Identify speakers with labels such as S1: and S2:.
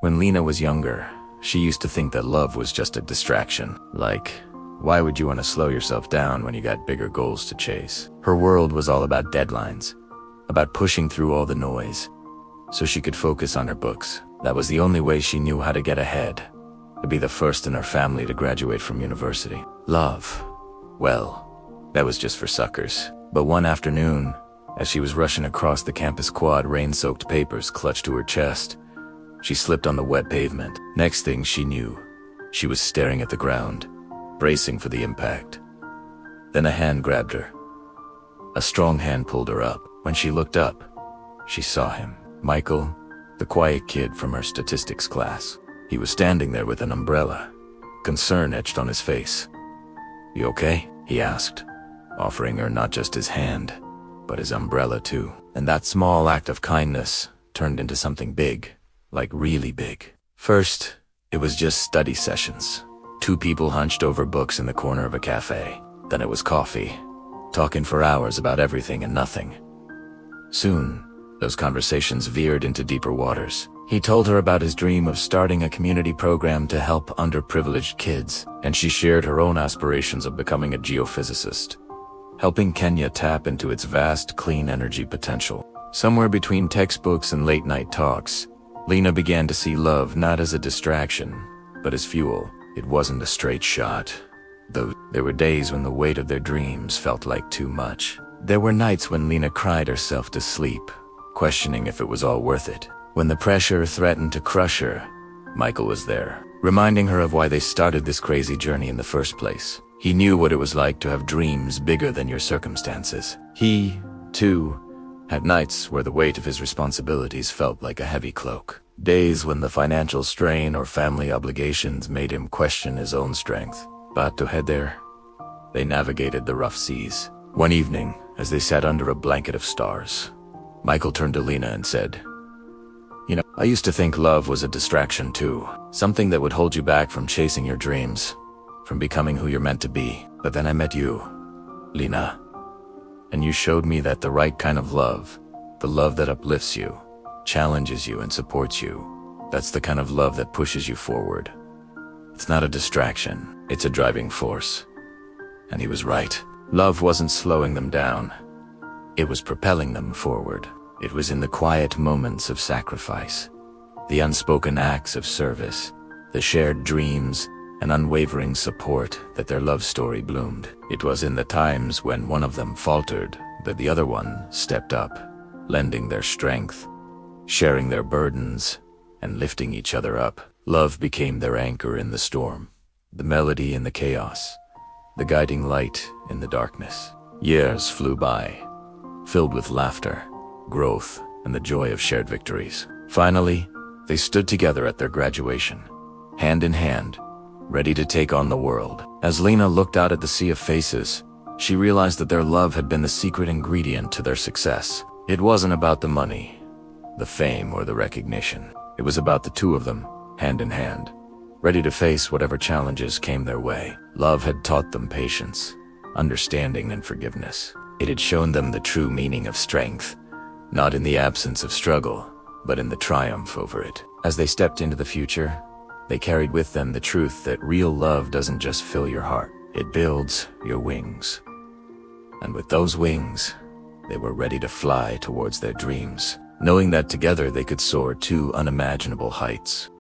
S1: When Lina was younger, she used to think that love was just a distraction. Like, why would you want to slow yourself down when you got bigger goals to chase? Her world was all about deadlines, about pushing through all the noise, so she could focus on her books. That was the only way she knew how to get ahead, to be the first in her family to graduate from university. Love, well, that was just for suckers. But one afternoon, as she was rushing across the campus quad, rain-soaked papers clutched to her chest, she slipped on the wet pavement. Next thing she knew, she was staring at the ground, bracing for the impact. Then a hand grabbed her. A strong hand pulled her up. When she looked up, she saw him. Michael, the quiet kid from her statistics class. He was standing there with an umbrella, concern etched on his face. "You okay?" he asked, offering her not just his hand, but his umbrella too. And that small act of kindness turned into something big, like really big. First, it was just study sessions. Two people hunched over books in the corner of a cafe. Then it was coffee, talking for hours about everything and nothing. Soon, those conversations veered into deeper waters. He told her about his dream of starting a community program to help underprivileged kids, and she shared her own aspirations of becoming a geophysicist, helping Kenya tap into its vast clean energy potential. Somewhere between textbooks and late-night talks, Lina began to see love not as a distraction, but as fuel. It wasn't a straight shot, though there were days when the weight of their dreams felt like too much. There were nights when Lina cried herself to sleep, questioning if it was all worth it. When the pressure threatened to crush her, Michael was there, reminding her of why they started this crazy journey in the first place. He knew what it was like to have dreams bigger than your circumstances. He, too, had nights where the weight of his responsibilities felt like a heavy cloak. Days when the financial strain or family obligations made him question his own strength. But to head there, they navigated the rough seas. One evening, as they sat under a blanket of stars, Michael turned to Lina and said, "You know, I used to think love was a distraction too, something that would hold you back from chasing your dreams, from becoming who you're meant to be. But then I met you, Lina, and you showed me that the right kind of love, the love that uplifts you, challenges you and supports you, that's the kind of love that pushes you forward. It's not a distraction, it's a driving force." And he was right. Love wasn't slowing them down. It was propelling them forward. It was in the quiet moments of sacrifice, the unspoken acts of service, the shared dreams and unwavering support that their love story bloomed. It was in the times when one of them faltered that the other one stepped up, lending their strength, sharing their burdens, and lifting each other up. Love became their anchor in the storm, the melody in the chaos, the guiding light in the darkness. Years flew by, filled with laughter, growth, and the joy of shared victories. Finally, they stood together at their graduation, hand in hand, ready to take on the world. As Lina looked out at the sea of faces, she realized that their love had been the secret ingredient to their success. It wasn't about the money, the fame, or the recognition. It was about the two of them, hand in hand, ready to face whatever challenges came their way. Love had taught them patience, understanding, and forgiveness. It had shown them the true meaning of strength, not in the absence of struggle, but in the triumph over it. As they stepped into the future, they carried with them the truth that real love doesn't just fill your heart, it builds your wings. And with those wings, they were ready to fly towards their dreams, knowing that together they could soar to unimaginable heights.